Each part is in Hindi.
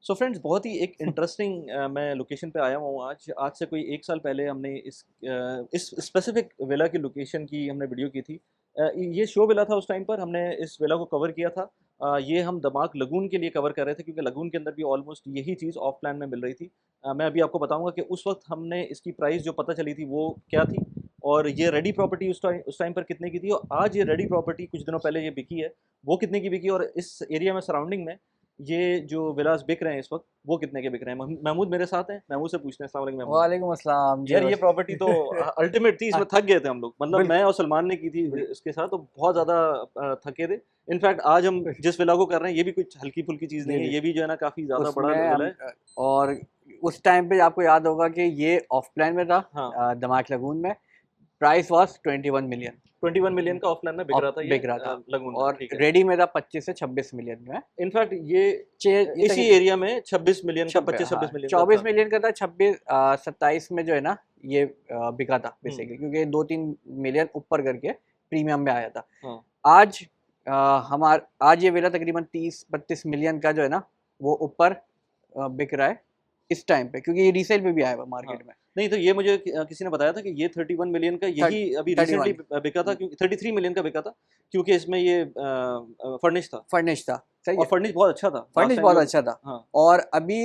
सो फ्रेंड्स बहुत ही एक इंटरेस्टिंग मैं लोकेशन पे आया हूँ आज आज से कोई 1 साल पहले हमने इस स्पेसिफिक विला की लोकेशन की हमने वीडियो की थी। ये शो विला था उस टाइम पर हमने इस विला को कवर किया था। ये हम दमाक लगून के लिए कवर कर रहे थे क्योंकि लगून के अंदर भी ऑलमोस्ट यही चीज़ ऑफ प्लान में मिल रही थी। मैं अभी आपको बताऊंगा कि उस वक्त हमने इसकी प्राइस जो पता चली थी वो क्या थी और ये रेडी प्रॉपर्टी उस टाइम पर कितने की थी और आज ये रेडी प्रॉपर्टी कुछ दिनों पहले ये बिकी है वो कितने की बिकी और इस एरिया में सराउंडिंग में ये जो विलास बिक रहे हैं इस वक्त वो कितने के बिक रहे हैं। महमूद मेरे साथ हैं, महमूद से पूछते हैं। अस्सलाम वालेकुम महमूद। वालेकुम अस्सलाम जी। यार ये प्रॉपर्टी तो अल्टीमेट थी, इसमें थक गए थे हम लोग, मतलब मैं बिल्कुल और सलमान ने की थी बिल्कुल इसके साथ, तो बहुत ज़्यादा थके थे। इनफैक्ट आज हम जिस विला को कर रहे हैं ये भी कुछ हल्की फुल्की चीज़ नहीं जी है, जी। ये भी जो है ना काफ़ी ज़्यादा बड़ा उसमें विला हम है। और उस टाइम पे आपको याद होगा कि ये ऑफ प्लान में था, हाँ, दमाक लगून में। प्राइस वाज 21 मिलियन 21 मिलियन का ऑफलाइन में बिक ऑफ रहा था ये बिक रहा था। लगून में, और ठीक है। रेडी में था 25 से 26 मिलियन में। इनफैक्ट ये ये इसी तक एरिया में 26 मिलियन का, 25-26 मिलियन का 24 था। मिलियन का था। 26 27 में जो है ना ये बिका था हम्म, बेसिकली, क्योंकि 2-3 मिलियन ऊपर करके प्रीमियम में आया था। हाँ आज आज ये विला तकरीबन 30-32 मिलियन का जो है ना वो ऊपर बिक रहा है इस टाइम पे, क्योंकि ये रीसेल पे भी आया हुआ हाँ। मार्केट में। नहीं तो ये मुझे किसी ने बताया था कि ये 31 मिलियन का यही अभी रिसेंटली 31 बिका था, क्योंकि 33 मिलियन का बिका था क्योंकि इसमें ये फर्निश था फर्निश था। सही और है, फर्निश बहुत अच्छा था लास्ट फर्निश टाइम बहुत जो। अच्छा था। हाँ और अभी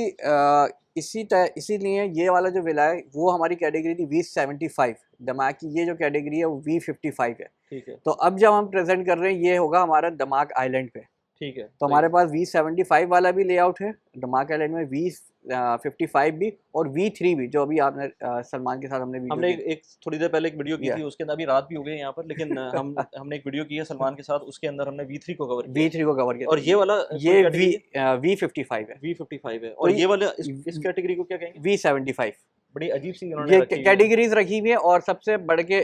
इसीलिए ये वाला जो विला है वो हमारी कैटेगरी थी V75। दमाक की ये जो कैटेगरी है वो V55 है। ठीक है, तो अब जब हम प्रेजेंट कर रहे हैं ये होगा हमारा दमाक आइलैंड पे। ठीक है, तो सही हमारे है। पास V75 वाला भी लेआउट है दमाक आइलैंड में, V55 भी और V3 भी, जो अभी आपने सलमान के साथ हमने वीडियो हमने की एक थोड़ी देर पहले एक वीडियो की थी। थी, उसके अंदर अभी रात भी हो गई है यहाँ पर, लेकिन हमने एक वीडियो की है सलमान के साथ, उसके अंदर हमने V3 को कवर किया है। V3 को कवर किया और था। ये वाला कौन सी ये कैटेगरी है? V55 है। V55 है। तो और ये वाला इस कैटेगरी को क्या कहेंगे? V75 बड़ी अजीब सी इन्होंने ये रखी हुई है। कैटेगरीज रखी हुई है। और सबसे बढ़ के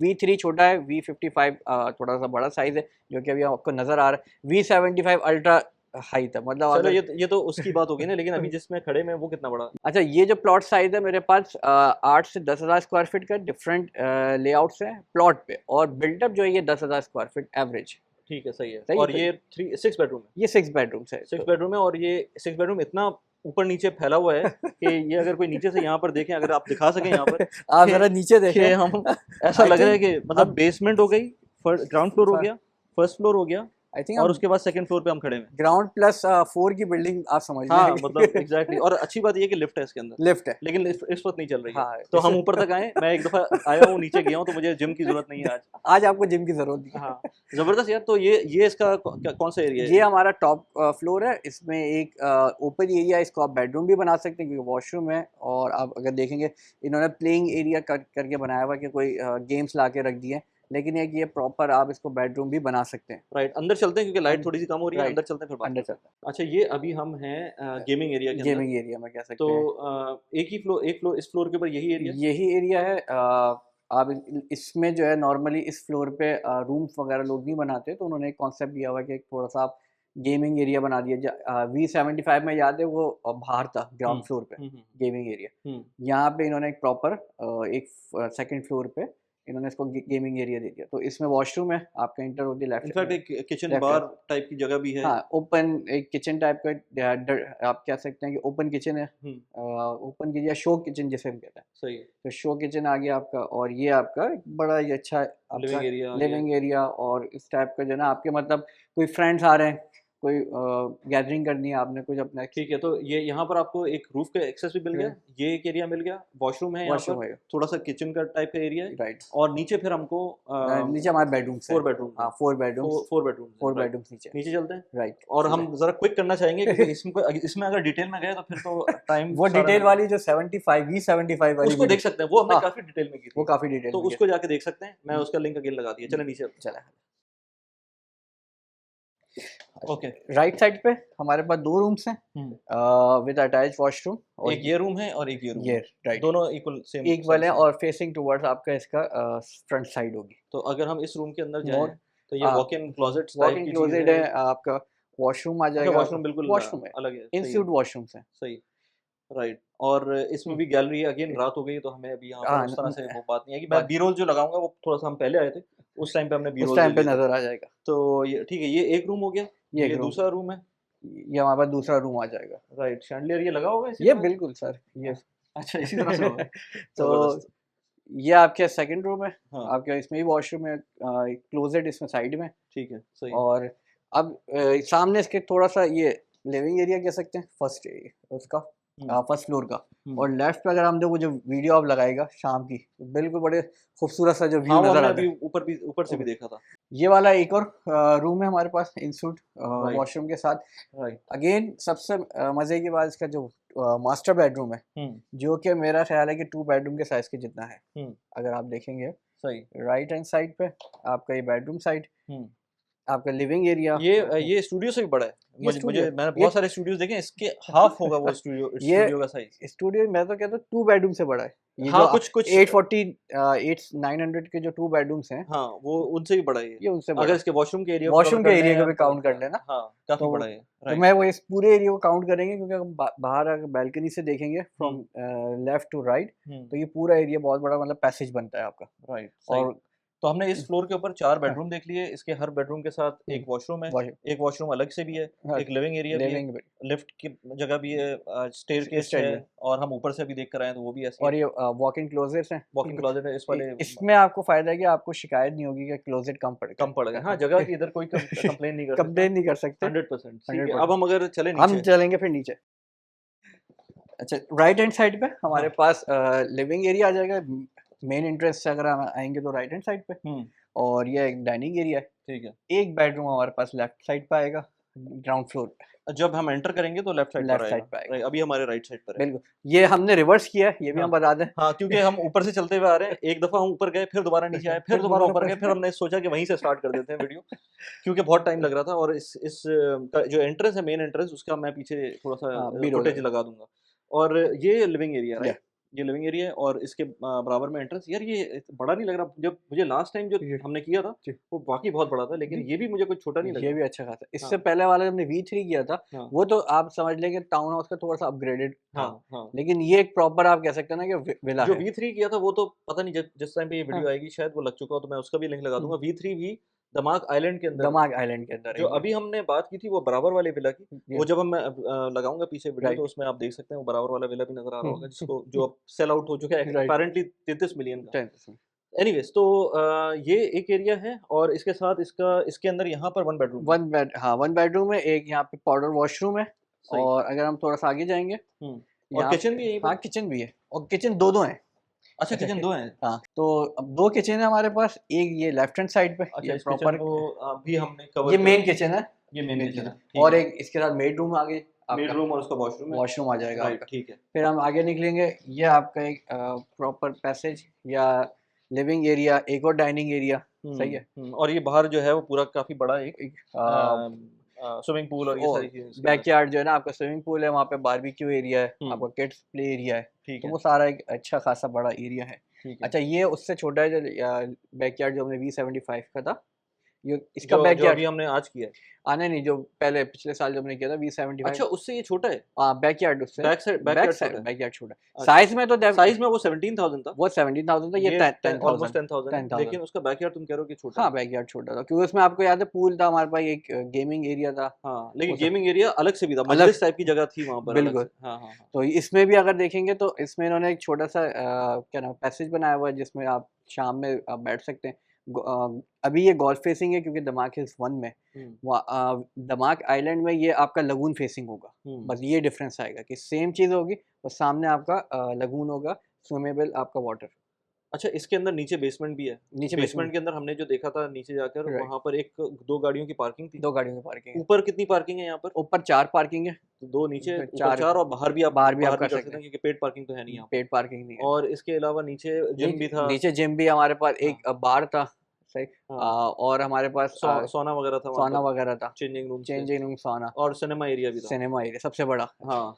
V3 छोटा है, V55 थोड़ा सा बड़ा साइज है जो कि अभी आपको नजर आ रहा है। V75 अल्ट्रा हाई था, मतलब चलो अगर ये तो उसकी बात होगी ना, लेकिन अभी जिसमें खड़े में वो कितना बड़ा? अच्छा, ये जो प्लॉट साइज है मेरे पास 8 से 10,000 स्क्वायर फीट का डिफरेंट लेआउट्स है प्लॉट पे, और बिल्टअप जो है ये 10,000 स्क्वायर फीट एवरेज। ठीक है, सही है। सही है। और तो ये 6 बेडरूम है। ये 6 बेडरूम्स है। 6 बेडरूम है और ये 6 बेडरूम इतना ऊपर नीचे फैला हुआ है कि ये अगर कोई नीचे से यहाँ पर देखें, अगर आप दिखा सकें यहाँ पर आप कि जरा नीचे कि देखें। हम ऐसा आई लग रहा है थिंक कि मतलब हम बेसमेंट हो गई, ग्राउंड फ्लोर हो गया, फर्स्ट फ्लोर हो गया आई थिंक और हम उसके बाद सेकंड फ्लोर पे हम खड़े हैं। ग्राउंड प्लस 4 की बिल्डिंग आप समझ हाँ लें। मतलब एग्जैक्टली। और अच्छी बात ये है कि लिफ्ट है इसके अंदर, लिफ्ट है। लेकिन इस वक्त नहीं चल रही है। हाँ तो इस हम ऊपर तक आए, मैं एक दफ़ा आया हूँ, नीचे गया हूँ, तो मुझे जिम की ज़रूरत नहीं है आज। आज आपको जिम की जरूरत नहीं हाँ, है। ज़बरदस्त यार। तो ये इसका कौन सा एरिया ये है? हमारा टॉप फ्लोर है। इसमें एक ओपन एरिया, इसको आप बेडरूम भी बना सकते हैं क्योंकि वॉशरूम है। और आप अगर देखेंगे इन्होंने प्लेइंग एरिया करके बनाया हुआ कि कोई गेम्स ला के रख दिए, लेकिन एक ये प्रॉपर आप इसको बेडरूम भी बना सकते हैं। राइट, अंदर चलते हैं क्योंकि लाइट हम थोड़ी सी कम हो रही है, राइट अंदर चलते हैं फिर बात अंडर करते चलता हैं। अच्छा, ये अभी हम हैं गेमिंग एरिया के है, अंदर। गेमिंग एरिया में कह तो सकते हैं। एक फ्लोर इस फ्लोर के ऊपर यही एरिया? यही एरिया है। आप इसमें जो है नॉर्मली इस फ्लोर पे रूम्स वगैरह लोग नहीं बनाते, तो उन्होंने एक कॉन्सेप्ट दिया हुआ है कि एक थोड़ा सा आप गेमिंग एरिया बना दिया। V75 में याद है वो बाहर था हुँ, ग्राउंड फ्लोर पे हुँ, हुँ, गेमिंग एरिया। हुँ। यहाँ पे इन्होंने एक प्रॉपर एक सेकंड फ्लोर पे इन्होंने इसको गेमिंग एरिया दे दिया। तो इसमें वॉशरूम है, आपका इंटर होती है इनफैक्ट एक किचन लेफ्ट है। बार टाइप की जगह भी है। हाँ, ओपन एक किचन टाइप का आप कह सकते हैं कि ओपन किचन है। हुँ, ओपन किचन या शो किचन जिसे हम कहते हैं। सही है। तो शो किचन आ गया आपका, और ये आपका एक बड़ा ही अच्छा आपका लिविंग एरिया आ गया। Living area. और इस टाइप का जो है ना आपके मतलब कोई फ्रेंड्स आ रहे हैं, कोई गैदरिंग करनी है, आपने कुछ अपना ठीक है, तो ये यहाँ पर आपको एक रूफ का एक्सेस भी मिल गया, ये एक एरिया मिल गया, वॉशरूम है यहाँ पर, वॉशरूम है थोड़ा-सा किचन का टाइप का एरिया है राइट। और नीचे फिर हमको नीचे हमारे बेडरूम्स है। 4 बेडरूम्स हैं। हाँ, 4 बेडरूम्स, 4 बेडरूम्स हैं, 4 राइट। बेडरूम्स नीचे नीचे चलते हैं राइट। और हम ज़रा क्विक करना चाहेंगे क्योंकि इसमें अगर डिटेल में गए तो फिर तो टाइम वो सारा डिटेल निकल वाली जो 75 V75 वाली उसको देख वीडियो, सकते हैं, वो हमने हाँ काफ़ी डिटेल में की वो थी। काफी डिटेल तो में उसको जाके देख सकते हैं, मैं उसका लिंक अगेन लगा दिया। चलें नीचे चलते चला। हैं। ओके। राइट साइड पे हमारे पास 2 रूम्स हैं हुँ। With attach washroom. और एक ये रूम है और एक ये रूम ये है। राइट दोनों इक्वल सेम इक्वल साइज़ है, के हैं। और फेसिंग टुवर्ड्स आपका इसका फ्रंट साइड होगी। तो अगर हम इस रूम के अंदर जाएँ, मोर तो ये walk in closets walk type in की चीज़ क्लोजेट है। है आपका। वॉशरूम आ अच्छा, जाएगा आपका। वॉशरूम बिल्कुल वॉशरूम है, अलग है, इन सही है, स्यूट वॉशरूम्स हैं। सही, राइट। और इसमें भी गैलरी है, अगेन रात हो गई तो हमें अभी यहाँ पर हाँ उस तरह से वो बात नहीं है कि मैं बात बी-रोल जो लगाऊँगा वो थोड़ा-सा हम पहले आए थे, उस टाइम पे हमने उस बी-रोल ले टाइम पे लिए थे। नजर आ जाएगा। तो ये ठीक है, ये एक रूम हो गया, ये एक ये रूम दूसरा रूम है, ये हमारे पास दूसरा रूम आ जाएगा। राइट, शैंडलियर ये लगा होगा इसी ये तरह? बिल्कुल सर, ये अच्छा, इसी तरह से होगा। तो ज़बरदस्त। ये आपके सेकंड रूम है, हाँ, आपके इसमें भी वॉशरूम है, एक क्लोजेट इसमें साइड में। ठीक है, सही है। और अब सामने इसके थोड़ा-सा ये लिविंग एरिया कह सकते हैं, फर्स्ट एरिया उसका, हुँ, फर्स्ट फ्लोर का। हुँ। और लेफ्ट पे अगर हम वो जो वीडियो आप लगाएगा शाम की, तो बिल्कुल बड़े खूबसूरत सा जो व्यू हाँ, वो नज़र हमने आता अभी है। ऊपर से भी ओके। देखा था। ये वाला एक और रूम है हमारे पास इन सूट राइट, वॉशरूम के साथ। राइट। अगेन सबसे मज़े की बात इसका जो मास्टर बेडरूम है, हुँ, जो कि मेरा ख़्याल है कि 2 बेडरूम के साइज़ के जितना है। हुँ, अगर आप देखेंगे सही। राइट हैंड साइड पे आपका ये बेडरूम साइड, हुँ। आपका लिविंग एरिया। ये स्टूडियो से भी बड़ा है। ये मुझे स्टूडियो मुझे मैंने ये बहुत सारे स्टूडियोज़ देखे हैं, इसके हाफ़ होगा वो ये स्टूडियो का साइज़। स्टूडियो मैं तो कहता हूँ 2 बेडरूम से बड़ा है। ये जो हाँ, कुछ 840 8 900 के जो 2 बेडरूम्स हैं, हाँ, वो उनसे भी बड़ा है ये। ये उनसे बड़ा अगर है। इसके वॉशरूम के एरिया को कवर वॉशरूम के कर एरिया को लें भी तो काउंट कर लेना, हाँ, काफ़ी तो बड़ा है ये। तो राइट। मैं वो इस पूरे एरिया को काउंट करेंगे, क्योंकि हम बाहर अगर बालकनी से देखेंगे हुँ, फ्रॉम लेफ्ट टू राइट, हुँ, तो ये पूरा एरिया बहुत बड़ा मतलब पैसेज बनता है आपका। राइट, सही। और तो हमने इस फ्लोर के ऊपर 4 हाँ, बेडरूम देख लिए, इसके हर बेडरूम के साथ हुँ, एक वॉशरूम है, वॉश एक वॉशरूम अलग से भी है, हाँ, एक लिविंग एरिया भी है, लिविंग भी लिफ्ट की जगह भी है, स्टेयरकेस है स्टाइल में, और हम ऊपर से भी देख कर आए हैं तो वो भी ऐसी है। और ये वॉक इन क्लोजेट्स हैं। वॉक इन क्लोज़ेट है इस वाले इसमें आपको फ़ायदा है कि आपको शिकायत नहीं होगी कि क्लोज़ेट कम पड़ कम पड़ गए। हाँ, गया। जगह की इधर कोई कंप्लेन नहीं कर सकता। कंप्लेन नहीं कर सकते 100% ठीक है। अब 100%। हम अगर चले हम नीचे चलेंगे फिर नीचे। अच्छा, राइट हैंड साइड पे हमारे हाँ, पास लिविंग एरिया आ जाएगा। मेन एंट्रेंस से अगर हम आएँगे तो राइट हैंड साइड पे, हुँ, और ये एक डाइनिंग एरिया है। ठीक है। एक बेडरूम हमारे पास लेफ्ट साइड पे आएगा, ग्राउंड फ्लोर पे, जब हम एंटर करेंगे तो लेफ्ट साइड पर लेफ्ट आएगा। साइड पे आएगा। राइट, अभी हमारे राइट साइड पर है। बिल्कुल, ये हमने रिवर्स किया है, ये भी हाँ, हम बता दें। हाँ, क्योंकि हम ऊपर से चलते हुए आ रहे हैं। एक दफ़ा हम ऊपर गए, फिर दोबारा नीचे आए, फिर फिर दोबारा दोबारा ऊपर गए, फिर ऊपर। हमने सोचा कि वहीं से स्टार्ट कर देते हैं वीडियो, क्योंकि बहुत टाइम लग रहा था और इस का जो एंट्रेंस है, मेन एंट्रेंस उसका मैं पीछे थोड़ा-सा हाँ, बी-रोल फुटेज है। लगा दूँगा। और ये लिविंग एरिया या राइट? ये लिविंग एरिया है और इसके बराबर में एंट्रेंस यार ये बड़ा नहीं लग रहा? जब मुझे लास्ट टाइम जो जी, हमने किया था, जी। वो वाक़ई बहुत बड़ा था, लेकिन जी, ये भी मुझे कुछ छोटा नहीं लग ये रहा। भी अच्छा खासा। इससे हाँ, पहले वाला हमने V3 किया था, हाँ, वो तो आप समझ लें कि टाउन हाउस का थोड़ा-सा अपग्रेडेड था। हाँ, हाँ। लेकिन ये एक प्रॉपर आप कह सकते हैं ना कि विला जो है। V3 किया था वो तो पता नहीं जिस टाइम पे ये हाँ, वीडियो आएगी शायद वो लग चुका हो तो मैं उसका भी लिंक लगा हुँ, दूँगा। V3 भी दमाक आइलैंड के अंदर है। दमाग आइलैंड के अंदर जो है ये। अभी हमने बात की थी वो बराबर वाले विला की, जी, वो जब हम लगाऊँगा पीछे वीडियो तो राइट। उसमें आप देख सकते हैं वो बराबर वाला विला भी नज़र आ रहा हुँ, होगा जिसको जो अब सेल आउट हो चुका है राइट, अपैरेंटली 33 मिलियन का। 10%। एनीवेज़ तो ये एक एरिया है और इसके साथ इसके अंदर यहाँ पर 1 बेडरूम है। 1 बेड हाँ, 1 बेडरूम है, एक यहाँ पे पाउडर वॉशरूम है, सही। और अगर हम थोड़ा-सा आगे जाएँगे, हुँ। और यहाँ किचन भी यहीं हाँ, पर? किचन भी है, और किचन 2-2 हैं। अच्छा अच्छा, किचन 2 हैं। हाँ, तो अब 2 किचन है हमारे पास, एक ये लेफ्ट हैंड साइड पे, अच्छा ये इस किचन प्रॉपर को भी हमने कवर ये कर मेन किचन है, ये मेन मेन किचन किचन। है, ठीक और है। एक इसके साथ बेडरूम आगे बेड आपका, रूम और उसका वॉशरूम है। वॉशरूम आ जाएगा राइट, आपका। ठीक है। फिर हम आगे निकलेंगे, ये आपका एक प्रॉपर पैसेज या लिविंग एरिया, एक और डाइनिंग एरिया, सही है? और ये बाहर जो है वो पूरा काफ़ी बड़ा एक एक स्विमिंग पूल और ये और सारी चीज़ें इसके अंदर। बैकयार्ड जो है ना आपका, स्विमिंग पूल है, वहाँ पे बारबेक्यू एरिया है, हुँ, आपका किड्स प्ले एरिया है, ठीक तो है, वो सारा एक अच्छा खासा बड़ा एरिया है। ठीक है। अच्छा, ये उससे छोटा है जो बैकयार्ड जो हमने V75 का था, ये इसका जो बैकयार्ड अभी हमने आज किया है। नहीं, जो पहले पिछले साल जो हमने किया था V75, अच्छा उससे ये छोटा है? बैकयार्ड उससे बैकयार्ड छोटा है? बैकयार्ड छोटा है। अच्छा, साइज़ में तो साइज़ में वो 17,000 था। वो 17,000 था, ये ये 10,000 ऑलमोस्ट 10,000 है, 10,000। लेकिन उसका बैकयार्ड तुम कह रहे हो कि छोटा है। हाँ, बैकयार्ड छोटा था, क्योंकि उसमें आपको याद है पूल था हमारे पास, एक गेमिंग एरिया था, हाँ, लेकिन वो सब गेमिंग एरिया अलग से भी था, अलग मजलिस टाइप की जगह थी वहाँ पर अलग बिल्कुल। से। हाँ, हाँ, हाँ। तो इसमें भी अगर देखेंगे तो इसमें इन्होंने एक छोटा-सा क्या नाम है पैसेज बनाया हुआ है, जिसमें आप शाम में आप बैठ सकते हैं। अभी ये गॉल्फ फेसिंग है, क्योंकि दमाक हिल्स 1 में हुँ, दमाक आइलैंड में ये आपका लगून फेसिंग होगा। हुँ। बस ये डिफरेंस आएगा कि सेम चीज़ होगी, और सामने आपका लगून होगा, स्विमेबल आपका वाटर। अच्छा, इसके अंदर नीचे बेसमेंट भी है। नीचे बेसमेंट बेसमेंट के अंदर हमने जो देखा था नीचे जाकर राइट, वहाँ पर 1-2 गाड़ियों की पार्किंग थी। 2 गाड़ियों की पार्किंग है। ऊपर कितनी पार्किंग है यहाँ पर? ऊपर 4 पार्किंग है, 2 नीचे, तो ऊपर 4 4 और बाहर भी आप बाहर कर भी कर सकते सकते हैं। हैं क्योंकि पेड पार्किंग तो है नहीं यहाँ पर। पेड पार्किंग नहीं है। और इसके अलावा नीचे जिम भी था। नीचे जिम भी हमारे पास, हाँ, एक बार था, सही। हाँ। और हमारे पास सौना वगैरह था वहाँ सौना पर, वगैरह था, चेंजिंग रूम्स थे चेंजिंग रूम, सौना, और सिनेमा एरिया भी था। सिनेमा एरिया सबसे बड़ा। हाँ,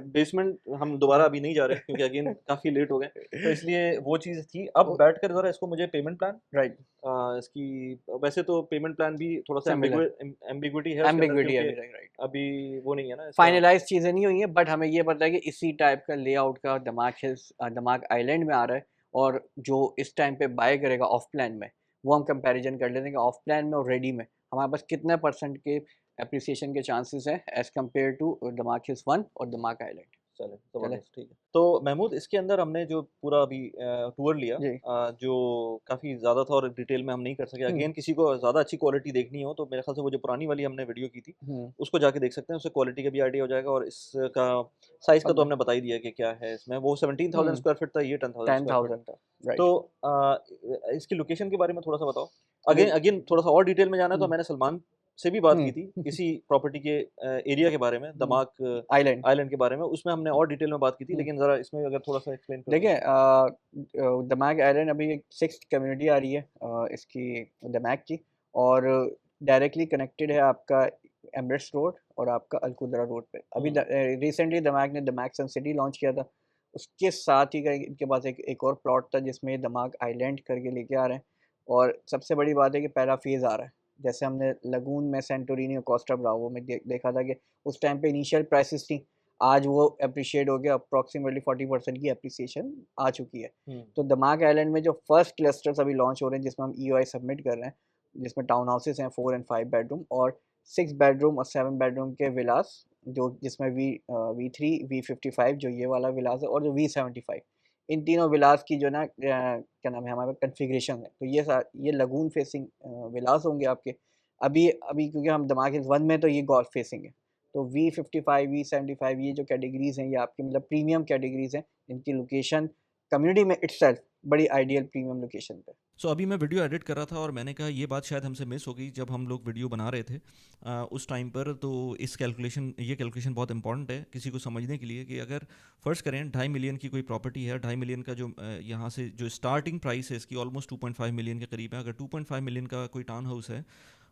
बेसमेंट हम दोबारा अभी नहीं जा रहे क्योंकि अगेन काफ़ी लेट हो गए, तो इसलिए वो चीज़ थी। अब बैठकर ज़रा इसको मुझे पेमेंट प्लान राइट, इसकी वैसे तो पेमेंट प्लान भी थोड़ा-सा सिमिलर एम्बिग्विटी है उसके अंदर एम्बिग्विटी है क्योंकि अभी तक, राइट। अभी वो नहीं है ना इसका। फाइनलाइज़ चीज़ें नहीं हुई हैं, बट हमें ये पता है कि इसी टाइप का लेआउट का दमाक हिल्स दमाक आइलैंड में आ रहा है, और जो इस टाइम पे बाय करेगा ऑफ प्लान में, वो हम कंपैरिज़न कर लेते हैं कि ऑफ प्लान में और रेडी में हमारे पास कितने परसेंट के एप्रिसिएशन के चांसेस हैं एज़ कम्पेयर टू दमाक हिल्स 1 और दमाक आइलैंड। चलें, चलें? ज़बरदस्त, ठीक है। तो महमूद, इसके अंदर हमने जो पूरा अभी टूर लिया, जी। जो काफ़ी ज़्यादा था और डिटेल में हम नहीं कर सके। हुँ, अगेन किसी को ज़्यादा अच्छी क्वालिटी देखनी हो तो मेरे ख़्याल से वो जो पुरानी वाली हमने वीडियो की थी, हुँ। उसको जाके देख सकते हैं, उससे क्वालिटी का भी आइडिया हो जाएगा और इसका साइज़ का तो मतलब हमने बता ही दिया कि क्या है इसमें। वो 17,000 हुँ, स्क्वायर फीट था, ये 10,000 स्क्वायर फीट 10,000 है। था, राइट। तो इसकी लोकेशन के बारे में थोड़ा-सा बताओ? अगेन देख अगेन थोड़ा-सा और डिटेल में जाना है तो हुँ, मैंने सलमान से भी बात की हुँ, थी, इसी प्रॉपर्टी के एरिया के बारे में, हुँ, दमाक आइलैंड। आइलैंड के बारे में, उसमें हमने और डिटेल में बात की थी, हुँ। लेकिन ज़रा इसमें अगर थोड़ा-सा एक्सप्लेन कर दो? देखिए दमाक आइलैंड अभी एक 6th कम्युनिटी आ रही है इसकी दमाक की, और डायरेक्टली कनेक्टेड है आपका एमरेट्स रोड और आपका अल-कुदरा रोड पे। अभी हुँ, रिसेंटली दमाक ने दमाक सन सिटी लॉन्च किया था। उसके साथ ही का इनके पास एक और प्लॉट था जिसमें दमाक आइलैंड करके लेके आ रहे हैं, और सबसे बड़ी बात है कि पहला फ़ेज़ आ रहा है। जैसे हमने लगून में, सेंटोरिनी और कोस्टा ब्रावो में देखा था कि उस टाइम पे इनिशियल प्राइसेज़ थी। आज वो एप्रिशिएट हो गया, अप्रॉक्सिमेटली 40% की एप्रिसिएशन आ चुकी है। हुँ, तो दमाक आइलैंड में जो फर्स्ट क्लस्टर्स अभी लॉन्च हो रहे हैं जिसमें हम ईओआई सबमिट कर रहे हैं, जिसमें टाउन हाउसेस हैं 4 एंड 5 बेडरूम और 6 बेडरूम और 7 बेडरूम के विलास, जो जिसमें वी3, वी55 जो ये वाला विलास है और जो वी75, इन तीनों विलास की जो ना क्या नाम है हमारे कॉन्फ़िगरेशन है। तो ये लगून फेसिंग विलास होंगे आपके। अभी अभी क्योंकि हम दमाक हिल्स 1 में तो ये गॉल्फ फेसिंग है। तो वी55, वी75 ये जो कैटेगरीज़ हैं ये आपकी मतलब प्रीमियम कैटेगरीज़ हैं। इनकी लोकेशन कम्युनिटी में इटसेल्फ बड़ी आइडियल प्रीमियम लोकेशन पे। सो अभी मैं वीडियो एडिट कर रहा था और मैंने कहा ये बात शायद हमसे मिस हो गई जब हम लोग वीडियो बना रहे थे उस टाइम पर। तो ये कैलकुलेशन बहुत इंपॉर्टेंट है किसी को समझने के लिए कि अगर फ़र्ज़ करें 2.5 मिलियन की कोई प्रॉपर्टी है, 2.5 मिलियन का जो यहाँ से जो स्टार्टिंग प्राइस है इसकी ऑलमोस्ट 2.5 मिलियन के करीब है। अगर 2.5 मिलियन का कोई टाउन हाउस है,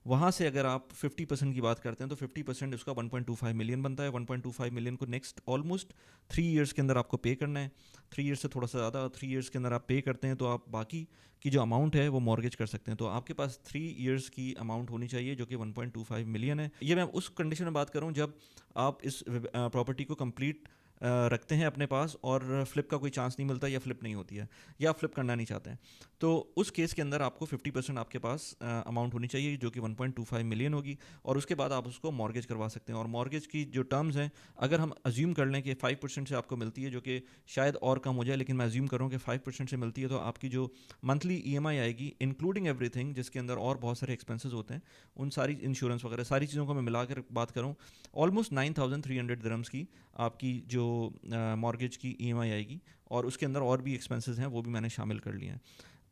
वहाँ से अगर आप 50% की बात करते हैं तो 50% उसका 1.25 मिलियन बनता है। 1.25 मिलियन को नेक्स्ट ऑलमोस्ट 3 इयर्स के अंदर आपको पे करना है। 3 इयर्स से थोड़ा सा ज़्यादा, 3 इयर्स के अंदर आप पे करते हैं तो आप बाकी की जो अमाउंट है वो मॉर्गेज कर सकते हैं। तो आपके पास 3 इयर्स की अमाउंट होनी चाहिए जो कि 1.25 मिलियन है। ये मैं उस कंडीशन में बात करूँ जब आप इस प्रॉपर्टी को कंप्लीट रखते हैं अपने पास और फ्लिप का कोई चांस नहीं मिलता या फ्लिप नहीं होती है या आप फ्लिप करना नहीं चाहते हैं। तो उस केस के अंदर आपको 50% आपके पास अमाउंट होनी चाहिए जो कि 1.25 मिलियन होगी, और उसके बाद आप उसको मॉर्गेज करवा सकते हैं। और मॉर्गेज की जो टर्म्स हैं, अगर हम अज्यूम कर लें कि 5% से आपको मिलती है, जो कि शायद और कम हो जाए, लेकिन मैं अज्यूम करूँ कि 5% से मिलती है, तो आपकी जो मंथली ईएमआई आएगी इंक्लूडिंग एवरीथिंग, जिसके अंदर और बहुत सारे एक्सपेंसेस होते हैं, उन सारी इंश्योरेंस वगैरह सारी चीज़ों को मैं मिलाकर बात करूँ, ऑलमोस्ट 9,300 दिरहम्स की आपकी जो मॉर्गेज की ईएमआई आएगी। और उसके अंदर और भी एक्सपेंसेस हैं, वो भी मैंने शामिल कर लिए हैं।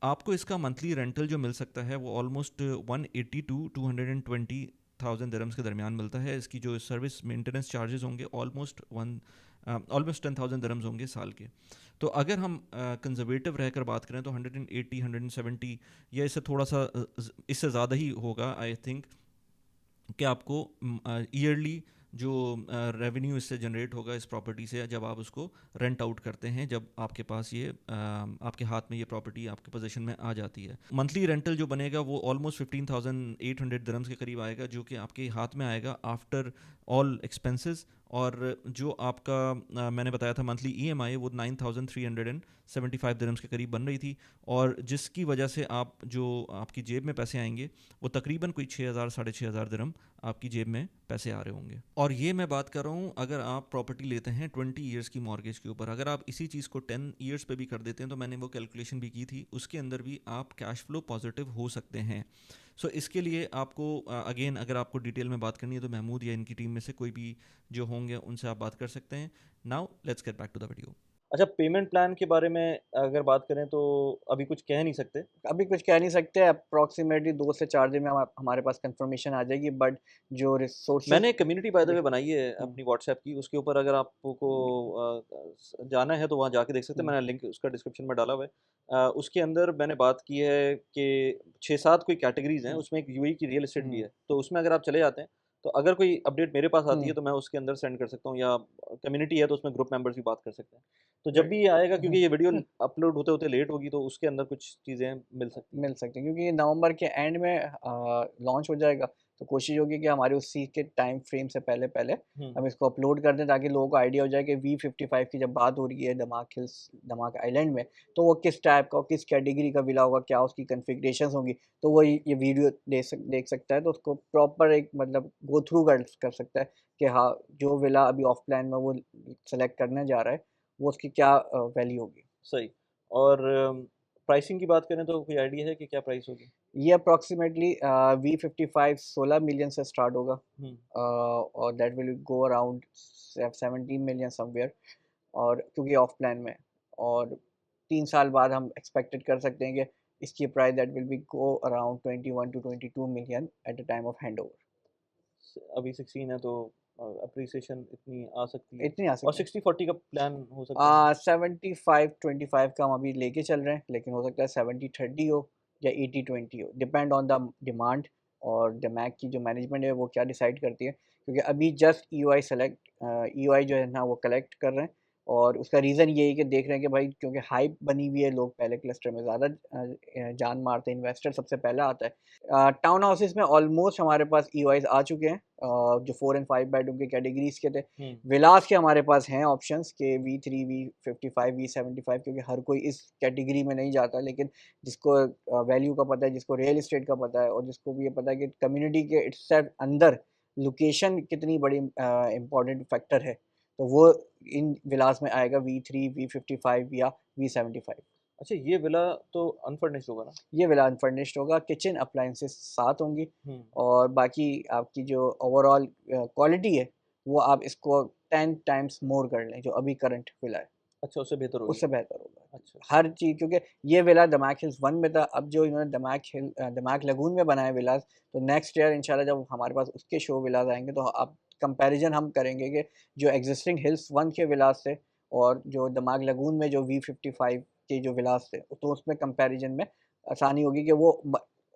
आपको इसका मंथली रेंटल जो मिल सकता है वो ऑलमोस्ट 180 टू 220,000 दिरहम्स के दरमियान मिलता है। इसकी जो सर्विस मेंटेनेंस चार्जेस होंगे ऑलमोस्ट 10,000 दिरहम्स होंगे साल के। तो अगर हम कंजर्वेटिव रहकर बात करें तो 180, 170 या इससे थोड़ा सा इससे ज़्यादा ही होगा आई थिंक, कि आपको ईयरली जो रेवेन्यू इससे जनरेट होगा इस प्रॉपर्टी से जब आप उसको रेंट आउट करते हैं, जब आपके पास ये आपके हाथ में ये प्रॉपर्टी आपके पोजीशन में आ जाती है। मंथली रेंटल जो बनेगा वो ऑलमोस्ट 15,800 दिरहम्स के करीब आएगा, जो कि आपके हाथ में आएगा आफ्टर ऑल एक्सपेंसेस। और जो आपका मैंने बताया था मंथली ईएमआई वो 9,375 दिरहम्स के करीब बन रही थी, और जिसकी वजह से आप जो आपकी जेब में पैसे आएंगे वो तकरीबन कोई 6,000 साढ़े 6,000 दिरहम आपकी जेब में पैसे आ रहे होंगे। और ये मैं बात कर रहा हूँ अगर आप प्रॉपर्टी लेते हैं 20 इयर्स की मॉर्गेज के ऊपर। अगर आप इसी चीज़ को 10 इयर्स पे भी कर देते हैं तो मैंने वो कैलकुलेशन भी की थी, उसके अंदर भी आप कैश फ्लो पॉजिटिव हो सकते हैं। सो इसके लिए आपको अगेन अगर आपको डिटेल में बात करनी है तो महमूद या इनकी टीम में से कोई भी जो होंगे उनसे आप बात कर सकते हैं। Now let's get back to the video. अच्छा, पेमेंट प्लान के बारे में अगर बात करें तो अभी कुछ कह नहीं सकते। अभी कुछ कह नहीं सकते, अप्रॉक्सिमेटली 2 से 4 दिन में हमारे पास कंफर्मेशन आ जाएगी, बट जो रिसोर्सेज मैंने एक कम्युनिटी बाय द जी। वे बनाई है हुँ, अपनी व्हाट्सएप की, उसके ऊपर अगर आपको जाना है तो वहाँ जाके देख सकते हैं, हुँ, मैंने लिंक उसका डिस्क्रिप्शन में डाला हुआ है। उसके अंदर मैंने बात की है कि 6-7 कोई कैटेगरीज़ हैं, हुँ, उसमें एक यूएई की रियल एस्टेट भी हुँ, है। तो उसमें अगर आप चले जाते हैं, तो अगर कोई अपडेट मेरे पास आती हुँ, है तो मैं उसके अंदर सेंड कर सकता हूँ, या कम्युनिटी है तो उसमें ग्रुप मेंबर्स भी बात कर सकते हैं। तो जब राइट। भी ये आएगा, हुँ, क्योंकि ये वीडियो हुँ, अपलोड होते-होते लेट होगी, तो उसके अंदर कुछ चीज़ें मिल सकती हैं। मिल सकते हैं क्योंकि ये नवंबर के एंड में लॉन्च हो जाएगा। तो कोशिश होगी कि हमारे उसी के टाइम फ्रेम से पहले पहले हम्म, हम इसको अपलोड कर दें, ताकि लोगों को आइडिया हो जाए कि V55 की जब बात हो रही है दमाक हिल्स, दमाक आइलैंड में, तो वो किस टाइप का, किस कैटेगरी का विला होगा, क्या उसकी कॉन्फ़िगरेशंस होंगी, तो वो ये वीडियो देख सकता है, तो उसको प्रॉपर एक मतलब गो थ्रू कर सकता है कि हाँ, जो विला अभी ऑफ प्लान में वो सेलेक्ट करने जा रहा है, वो उसकी क्या वैल्यू होगी। सही। और प्राइसिंग की बात करें तो कोई आइडिया है कि क्या प्राइस होगी? ये अप्रॉक्सिमेटली V55 16 मिलियन से स्टार्ट होगा, हम्म, और that will go around 17 million somewhere, और क्योंकि ऑफ प्लान में है। और 3 साल बाद हम एक्सपेक्टेड कर सकते हैं कि इसकी price that will be go around 21 to 22 million at the time of handover. अभी 16 है तो अप्रिसिएशन इतनी आ सकती है। इतनी आ और सकते हैं। 60-40 का प्लान हो सकता है? 75-25 का हम अभी लेके चल रहे हैं, लेकिन हो सकता है 70-30 हो या 80-20 हो, डिपेंड ऑन द डिमांड, और डमैक की जो मैनेजमेंट है वो क्या डिसाइड करती है, क्योंकि अभी जस्ट ईओआई जो है ना वो कलेक्ट कर रहे हैं, और उसका रीज़न ये है कि देख रहे हैं कि भाई क्योंकि हाइप बनी हुई है, लोग पहले क्लस्टर में ज़्यादा जान मारते हैं, इन्वेस्टर सबसे पहले आता है। टाउन हाउसेस में ऑलमोस्ट हमारे पास ईओआईज आ चुके हैं, जो 4 एंड 5 बेडरूम के कैटेगरीज के थे। हम्म, विलास के हमारे पास हैं ऑप्शंस के V3, V55, V75, क्योंकि हर कोई इस कैटेगरी में नहीं जाता, लेकिन जिसको वैल्यू का पता है, जिसको रियल एस्टेट का पता है, और जिसको भी ये पता है कि कम्युनिटी के इट्सेल्फ अंदर लोकेशन कितनी बड़ी इम्पोर्टेंट फैक्टर है, तो वो इन विलास में आएगा V3, V55 या V75। अच्छा, ये विला तो अनफर्निश्ड होगा ना? ये विला अनफर्निश्ड होगा, किचन अप्लायंसेस साथ होंगी, हम्म, और बाकी आपकी जो ओवरऑल क्वालिटी है, वो आप इसको 10 टाइम्स मोर कर लें, जो अभी करंट विला है, अच्छा, उससे बेहतर होगी? उससे बेहतर होगा। अच्छा। हर चीज़, क्योंकि ये विला दमाक हिल्स 1 में था, अब जो इन्होंने दमाक लगून में बनाए विलास, तो नेक्स्ट ईयर इंशाल्लाह जब हमारे पास उसके शो विलास आएँगे, तो आप कंपैरिज़न हम करेंगे कि जो एक्जिस्टिंग हिल्स 1 के विलास थे, और जो दमाक लगून में जो V55 के जो विलास थे, तो उसमें कंपैरिज़न में आसानी होगी कि वो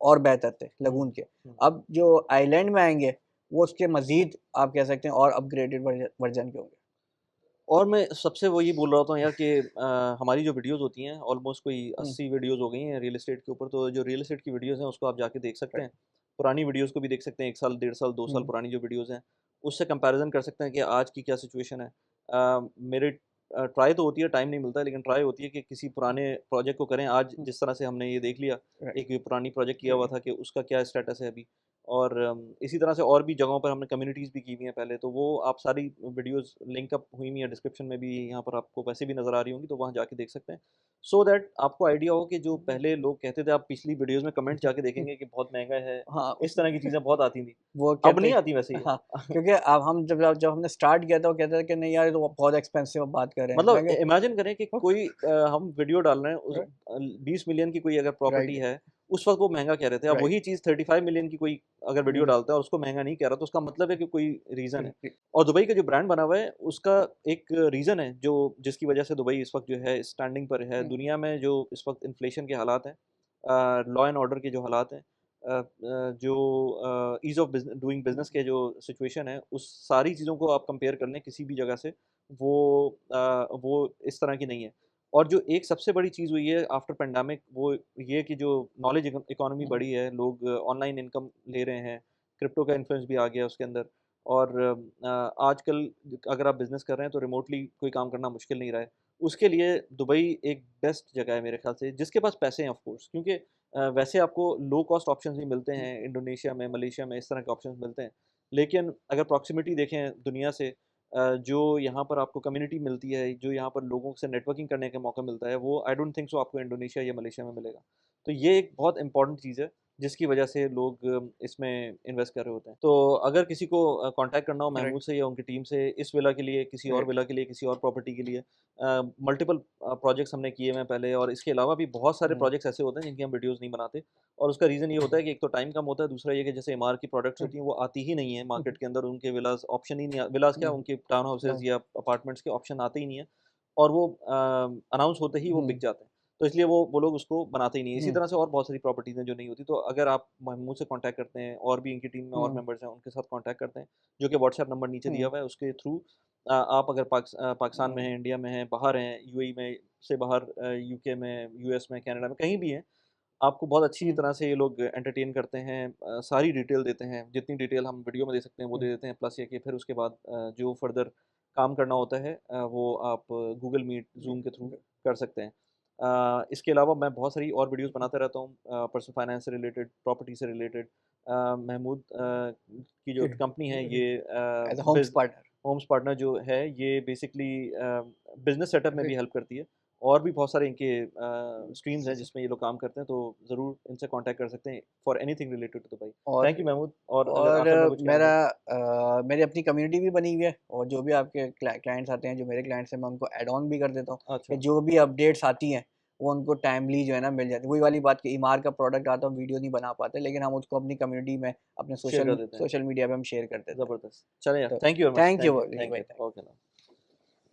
और बेहतर थे हम्म, लगून के। हम्म। अब जो आइलैंड में आएँगे, वो उसके मज़ीद आप कह सकते हैं और अपग्रेडेड वर्ज़न के होंगे। और मैं सबसे वो ये बोल रहा था यार कि हमारी जो वीडियोज़ होती हैं ऑलमोस्ट कोई हुँ, 80 वीडियोज़ हो गई हैं रियल एस्टेट के ऊपर, तो जो रियल एस्टेट की वीडियोज़ हैं उसको आप जाके देख सकते राइट। हैं। पुरानी वीडियोज़ को भी देख सकते हैं, 1 साल, 1.5 साल, 2 साल हुँ, पुरानी जो वीडियोज़ हैं, उससे कंपैरिज़न कर सकते हैं कि आज की क्या सिचुएशन है। मेरे ट्राई तो होती है, टाइम नहीं मिलता, लेकिन ट्राई होती है कि किसी पुराने प्रोजेक्ट को करें। आज हुँ, जिस तरह से हमने ये देख लिया, राइट। एक ये पुरानी प्रोजेक्ट किया हुआ था कि उसका क्या स्टेटस है अभी। और इसी तरह से और भी जगहों पर हमने कम्युनिटीज़ भी की हुई हैं पहले, तो वो आप सारी वीडियोज़ लिंक अप हुई हुई हैं डिस्क्रिप्शन में भी, यहाँ पर आपको वैसे भी नज़र आ रही होंगी, तो वहाँ जाके देख सकते हैं। सो दैट आपको आइडिया हो कि जो पहले लोग कहते थे, आप पिछली वीडियोज़ में कमेंट जाके देखेंगे कि बहुत महँगा है, हाँ, इस तरह की चीज़ें बहुत आती थी। वो अब कहते नहीं आती वैसे ये। हाँ, क्योंकि अब हम जब हमने स्टार्ट किया था, वो कहते थे कि नहीं यार, ये तो बहुत एक्सपेंसिव आप बात कर रहे हैं। मतलब मैं कहा इमेजिन करें कि कोई हम वीडियो डाल रहे हैं, उस राइट, 20 मिलियन की कोई अगर प्रॉपर्टी राइट, है, उस वक़्त वो महँगा कह रहे थे। अब राइट। वही चीज़ 35 मिलियन की कोई अगर वीडियो वीडियो डालता है और उसको महँगा नहीं कह रहा, तो उसका मतलब है कि कोई रीज़न है। राइट, और दुबई का जो ब्रांड बना हुआ है, उसका एक रीज़न है, जो जिसकी वजह से दुबई इस वक़्त जो है स्टैंडिंग पर है। हुँ, दुनिया में जो इस वक़्त इन्फ्लेशन के हालात हैं, लॉ एंड ऑर्डर के जो हालात हैं, जो ईज़ ऑफ डूइंग बिज़नेस के जो सिचुएशन है, उस सारी चीज़ों को आप कंपेयर कर लें किसी भी जगह से, वो इस तरह की नहीं है। और जो एक सबसे बड़ी चीज़ हुई है आफ्टर पैंडेमिक, वो ये कि जो नॉलेज इकोनॉमी हुँ, बढ़ी है, लोग ऑनलाइन इनकम ले रहे हैं, क्रिप्टो का इन्फ्लुएंस भी आ गया उसके अंदर। और आजकल अगर आप बिज़नेस कर रहे हैं तो रिमोटली कोई काम करना मुश्किल नहीं रहा है। उसके लिए दुबई एक बेस्ट जगह है मेरे ख़्याल से, जिसके पास पैसे हैं ऑफ़ कोर्स, क्योंकि वैसे आपको लो कॉस्ट ऑप्शंस भी मिलते हुँ, हैं, इंडोनेशिया में, मलेशिया में इस तरह के ऑप्शंस मिलते हैं। लेकिन अगर प्रॉक्सिमिटी देखें दुनिया से, जो यहाँ पर आपको कम्युनिटी मिलती है, जो यहाँ पर लोगों से नेटवर्किंग करने का मौका मिलता है, वो आई डोंट थिंक सो आपको इंडोनेशिया या मलेशिया में मिलेगा। तो ये एक बहुत इम्पोर्टेंट चीज़ है, जिसकी वजह से लोग इसमें इन्वेस्ट कर रहे होते हैं। तो अगर किसी को कॉन्टैक्ट करना हो महमूद राइट, से या उनकी टीम से, इस विला के लिए, किसी और राइट, विला के लिए, किसी और प्रॉपर्टी के लिए, मल्टीपल प्रोजेक्ट्स हमने किए हुए हैं पहले, और इसके अलावा भी बहुत सारे हुँ, प्रोजेक्ट्स ऐसे होते हैं जिनकी हम वीडियोज़ नहीं बनाते। और उसका रीज़न ये होता है कि एक तो टाइम कम होता है, दूसरा ये कि जैसे एमआर की प्रोडक्ट्स हुँ, होती हैं, वो आती ही नहीं है हुँ, मार्केट के अंदर, उनके विलास ऑप्शन ही नहीं विलास क्या, हुँ, उनके टाउन हाउसेज़ राइट, या अपार्टमेंट्स के ऑप्शन आते ही नहीं है, और वो अनाउंस होते ही वो बिक हुँ, जाते हैं। तो इसलिए वो लोग उसको बनाते ही नहीं हैं। इसी हुँ, तरह से और बहुत सारी प्रॉपर्टीज़ हैं जो नहीं होती। तो अगर आप महमूद से कॉन्टैक्ट करते हैं, और भी इनकी टीम में और हुँ, मेंबर्स हैं, उनके साथ कॉन्टैक्ट करते हैं, जो कि व्हाट्सएप नंबर नीचे दिया हुँ, हुआ है, उसके थ्रू आप अगर पाकिस्तान में हुँ, हैं, इंडिया में हैं, बाहर हैं, यूएई में से बाहर, यूके में, यूएस में, कनाडा में, कहीं भी हैं, आपको बहुत अच्छी तरह से ये लोग एंटरटेन करते हैं, सारी डिटेल देते हैं, जितनी डिटेल हम वीडियो में दे सकते हैं वो दे देते हैं, प्लस ये कि फिर उसके बाद जो फर्दर काम करना होता है वो आप गूगल मीट, ज़ूम के थ्रू कर सकते हैं। इसके अलावा मैं बहुत सारी और वीडियोज़ बनाता रहता हूँ, पर्सनल फाइनेंस से रिलेटेड, प्रॉपर्टी से रिलेटेड। महमूद की जो कंपनी है ये as a homes partner. Homes partner जो है ये बेसिकली बिज़नेस सेटअप में भी हेल्प करती है। और भी बहुत सारे इनके स्ट्रीम्स हैं जिसमें ये लोग काम करते हैं, तो ज़रूर इनसे कॉन्टैक्ट कर सकते हैं for anything related to Dubai. और थैंक यू महमूद, और अगर और आखिर में कुछ कहना मेरा चाहें? मेरी अपनी कम्युनिटी भी बनी हुई है, और जो भी आपके क्लाइंट्स आते हैं, जो मेरे क्लाइंट्स हैं, मैं उनको ऐड ऑन भी कर देता हूँ कि अच्छा, जो भी अपडेट्स आती हैं वो उनको टाइमली जो है ना मिल जाती है। वही वाली बात कि ईमार का प्रोडक्ट आता है, हम वीडियो नहीं बना पाते, लेकिन हम उसको अपनी कम्युनिटी में, अपने शेयर कर सोशल देते हैं। सोशल मीडिया पे हम शेयर कर देते हैं। ज़बरदस्त। चलें यार, तो thank you very much. Thank you thank you, भाई, thank thank you. You. Okay ना।